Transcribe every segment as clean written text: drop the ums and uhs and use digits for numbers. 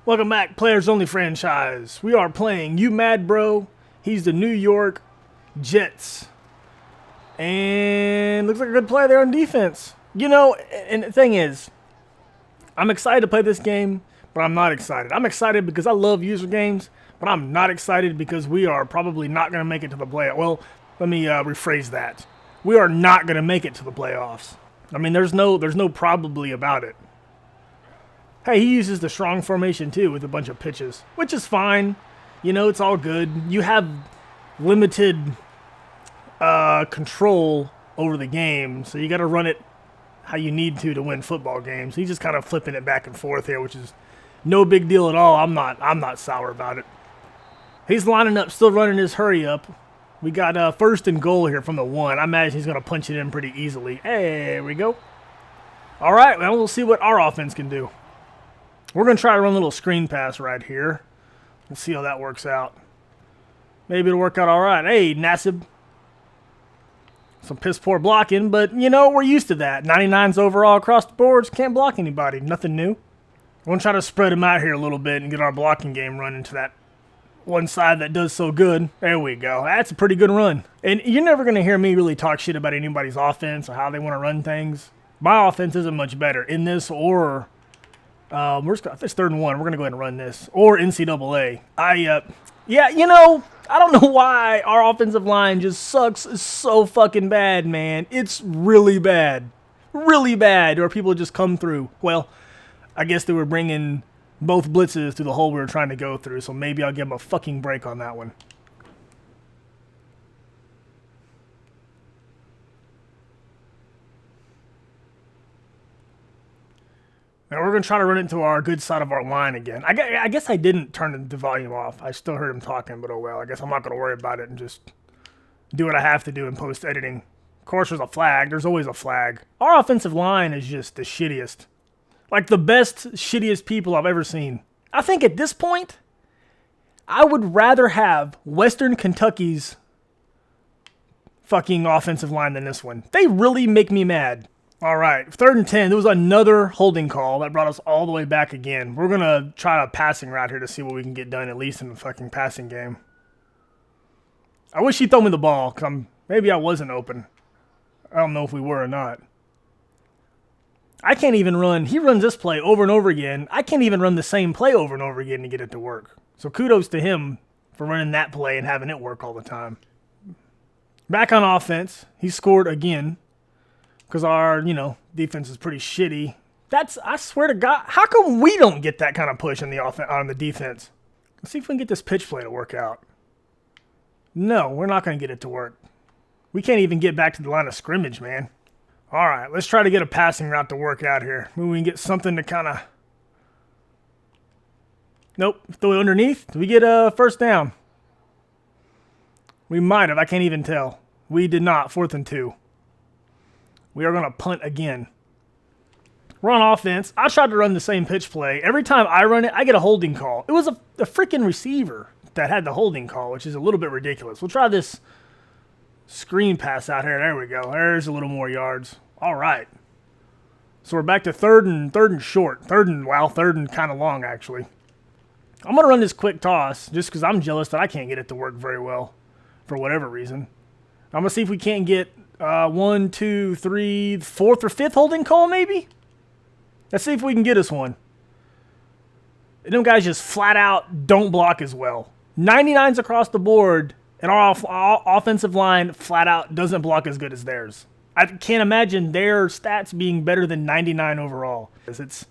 Welcome back, Players Only franchise. We are playing You Mad Bro. He's the New York Jets. And looks like a good play there on defense. You know, and the thing is, I'm excited to play this game, but I'm not excited. I'm excited because I love user games, but I'm not excited because we are probably not going to make it to the playoffs. Well, let me rephrase that. We are not going to make it to the playoffs. I mean, there's no probably about it. Hey, he uses the strong formation too with a bunch of pitches, which is fine. You know, it's all good. You have limited control over the game, so you got to run it how you need to win football games. He's just kind of flipping it back and forth here, which is no big deal at all. I'm not sour about it. He's lining up, still running his hurry up. We got first and goal here from the 1. I imagine he's going to punch it in pretty easily. Hey, there we go. All right, well, we'll see what our offense can do. We're going to try to run a little screen pass right here. Let's see how that works out. Maybe it'll work out all right. Hey, Nassib. Some piss poor blocking, but, you know, we're used to that. 99s overall across the boards. Can't block anybody. Nothing new. We're going to try to spread them out here a little bit and get our blocking game running to that one side that does so good. There we go. That's a pretty good run. And you're never going to hear me really talk shit about anybody's offense or how they want to run things. My offense isn't much better in this or... it's 3rd and 1. We're going to go ahead and run this. Or NCAA. Yeah, you know, I don't know why our offensive line just sucks. It's so fucking bad, man. It's really bad. Really bad. Or people just come through. Well, I guess they were bringing both blitzes through the hole we were trying to go through, so maybe I'll give them a fucking break on that one. Now we're going to try to run it into our good side of our line again. I guess I didn't turn the volume off. I still heard him talking, but oh well. I guess I'm not going to worry about it and just do what I have to do in post-editing. Of course, there's a flag. There's always a flag. Our offensive line is just the shittiest. Like the best, shittiest people I've ever seen. I think at this point, I would rather have Western Kentucky's fucking offensive line than this one. They really make me mad. All right, 3rd and 10. There was another holding call that brought us all the way back again. We're going to try a passing route here to see what we can get done, at least in the fucking passing game. I wish he'd throw me the ball, because maybe I wasn't open. I don't know if we were or not. I can't even run. He runs this play over and over again. I can't even run the same play over and over again to get it to work. So kudos to him for running that play and having it work all the time. Back on offense, he scored again. Because our, defense is pretty shitty. I swear to God, how come we don't get that kind of push on the defense? Let's see if we can get this pitch play to work out. No, we're not going to get it to work. We can't even get back to the line of scrimmage, man. All right, let's try to get a passing route to work out here. Maybe we can get something to kind of... Nope, throw it underneath. Did we get a first down? We might have. I can't even tell. We did not. 4th and 2. We are going to punt again. We're on offense. I tried to run the same pitch play. Every time I run it, I get a holding call. It was a freaking receiver that had the holding call, which is a little bit ridiculous. We'll try this screen pass out here. There we go. There's a little more yards. All right. So we're back to 3rd and short. 3rd and kind of long, actually. I'm going to run this quick toss just because I'm jealous that I can't get it to work very well for whatever reason. I'm going to see if we can't get 1, 2, 3, 4th or 5th holding call, maybe? Let's see if we can get us one. And them guys just flat out don't block as well. 99s across the board, and our offensive line flat out doesn't block as good as theirs. I can't imagine their stats being better than 99 overall. It's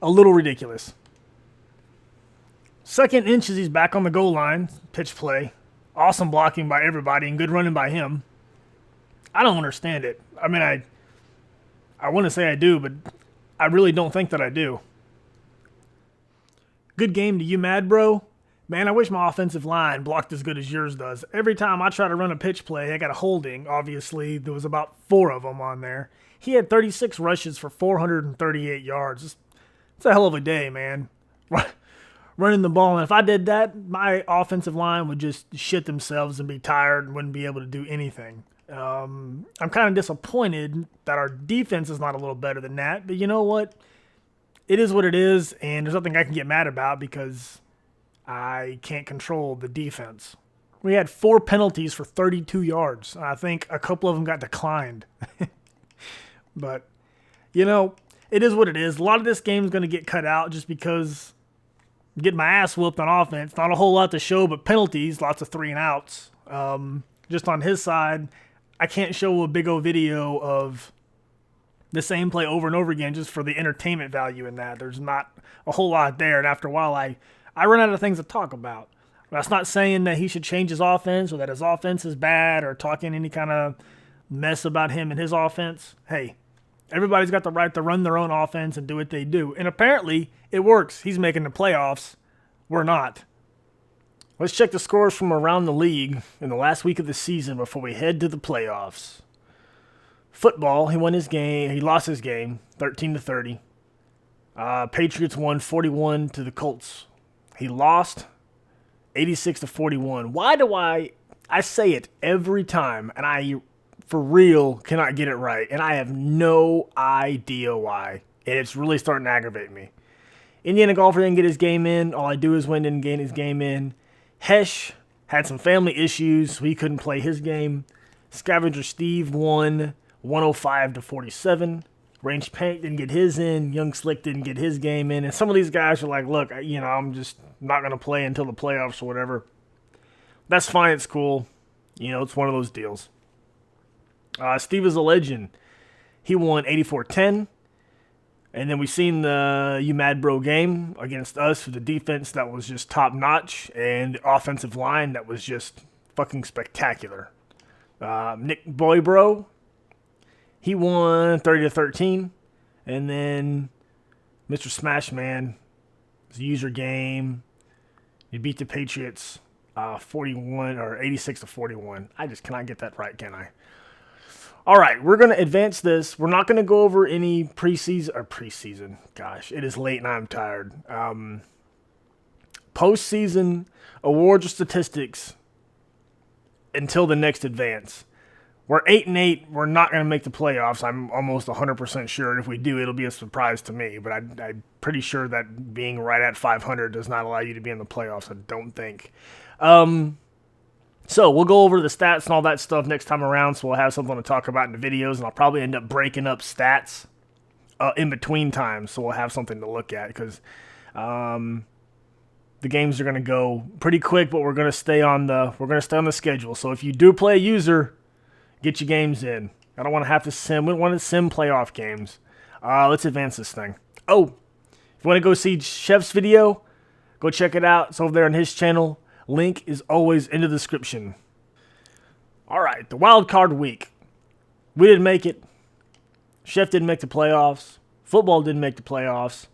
a little ridiculous. 2nd inches, he's back on the goal line. Pitch play. Awesome blocking by everybody and good running by him. I don't understand it. I mean, I want to say I do, but I really don't think that I do. Good game to You Mad Bro. Man, I wish my offensive line blocked as good as yours does. Every time I try to run a pitch play, I got a holding. Obviously, there was about 4 of them on there. He had 36 rushes for 438 yards. It's a hell of a day, man. Running the ball, and if I did that, my offensive line would just shit themselves and be tired and wouldn't be able to do anything. I'm kind of disappointed that our defense is not a little better than that, but you know what? it is what it is, and there's nothing I can get mad about because I can't control the defense. We had 4 penalties for 32 yards. I think a couple of them got declined. But, you know, it is what it is. A lot of this game is going to get cut out just because I'm getting my ass whooped on offense. Not a whole lot to show, but penalties, lots of 3 and outs. Just on his side, I can't show a big old video of the same play over and over again just for the entertainment value in that. There's not a whole lot there, and after a while, I run out of things to talk about. That's not saying that he should change his offense or that his offense is bad or talking any kind of mess about him and his offense. Hey, everybody's got the right to run their own offense and do what they do. And apparently, it works. He's making the playoffs. We're not. Let's check the scores from around the league in the last week of the season before we head to the playoffs. Football, he won his game. He lost his game, 13-30. Patriots won 41 to the Colts. He lost 86-41. Why do I say it every time, and I, for real, cannot get it right, and I have no idea why, and it's really starting to aggravate me. Indiana Golfer didn't get his game in. All I do is win, didn't get his game in. Hesh had some family issues, so he couldn't play his game. Scavenger Steve won 105-47. Range Paint didn't get his in. Young Slick didn't get his game in. And some of these guys are like, look, I'm just not going to play until the playoffs or whatever. That's fine. It's cool. It's one of those deals. Steve is a legend. He won 84-10. And then we seen the You Mad Bro game against us with the defense that was just top notch and the offensive line that was just fucking spectacular. Nick Boy Bro, he won 30-13. And then Mr. Smash Man, his user game, he beat the Patriots 41 or 86-41. I just cannot get that right, can I? All right, we're going to advance this. We're not going to go over any preseason. Gosh, it is late and I'm tired. Postseason awards or statistics until the next advance. We're 8-8. We're not going to make the playoffs. I'm almost 100% sure. And if we do, it'll be a surprise to me. But I'm pretty sure that being right at 500 does not allow you to be in the playoffs, I don't think. So we'll go over the stats and all that stuff next time around, so we'll have something to talk about in the videos, and I'll probably end up breaking up stats in between times, so we'll have something to look at, because the games are going to go pretty quick, but we're going to stay on the schedule. So if you do play a user, get your games in. I don't want to have to sim. We don't want to sim playoff games. Let's advance this thing. Oh, if you want to go see Chef's video, go check it out. It's over there on his channel. Link is always in the description. All right, the wild card week. We didn't make it. Chef didn't make the playoffs. Football didn't make the playoffs.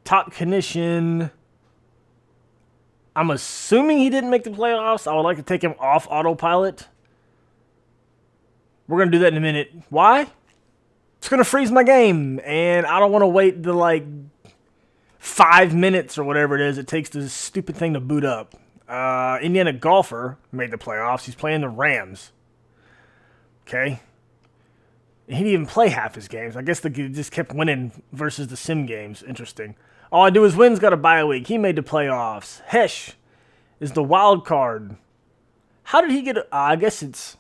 Top Condition, I'm assuming he didn't make the playoffs. I would like to take him off autopilot. We're going to do that in a minute. Why? It's going to freeze my game, and I don't want to wait the 5 minutes or whatever it is it takes this stupid thing to boot up. Indiana Golfer made the playoffs. He's playing the Rams. Okay. He didn't even play half his games. I guess he just kept winning versus the sim games. Interesting. All I do is win's got a bye week. He made the playoffs. Hesh is the wild card. How did he get I guess it's,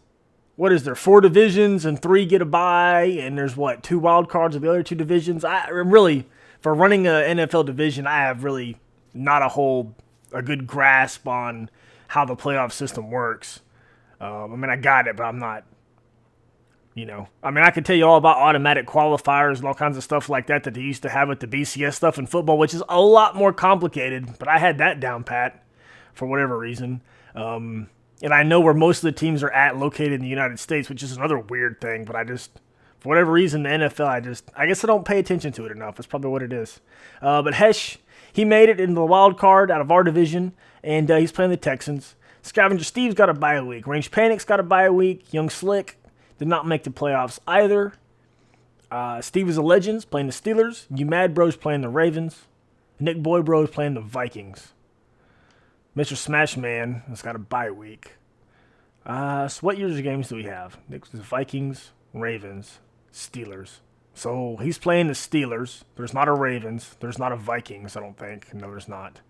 what is there, 4 divisions and 3 get a bye, and there's 2 wild cards of the other 2 divisions? For running an NFL division, I have really not a good grasp on how the playoff system works. I got it, but I'm not, I could tell you all about automatic qualifiers and all kinds of stuff like that they used to have with the BCS stuff in football, which is a lot more complicated, but I had that down pat for whatever reason. And I know where most of the teams are located in the United States, which is another weird thing, but for whatever reason, the NFL, I guess I don't pay attention to it enough. That's probably what it is. But Hesh, he made it into the wild card out of our division, and he's playing the Texans. Scavenger Steve's got a bye week. Range Panic's got a bye week. Young Slick did not make the playoffs either. Steve is a Legends playing the Steelers. You Mad Bros playing the Ravens. Nick Boy Bros playing the Vikings. Mr. Smash Man has got a bye week. So what years of games do we have? Nick's Vikings, Ravens, Steelers. So he's playing the Steelers. There's not a Ravens. There's not a Vikings, I don't think. No, there's not.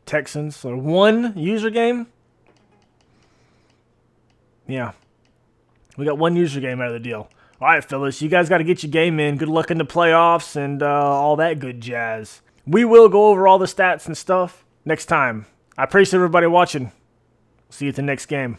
Texans. So 1 user game. Yeah. We got 1 user game out of the deal. All right, fellas. You guys got to get your game in. Good luck in the playoffs and all that good jazz. We will go over all the stats and stuff next time. I appreciate everybody watching. See you at the next game.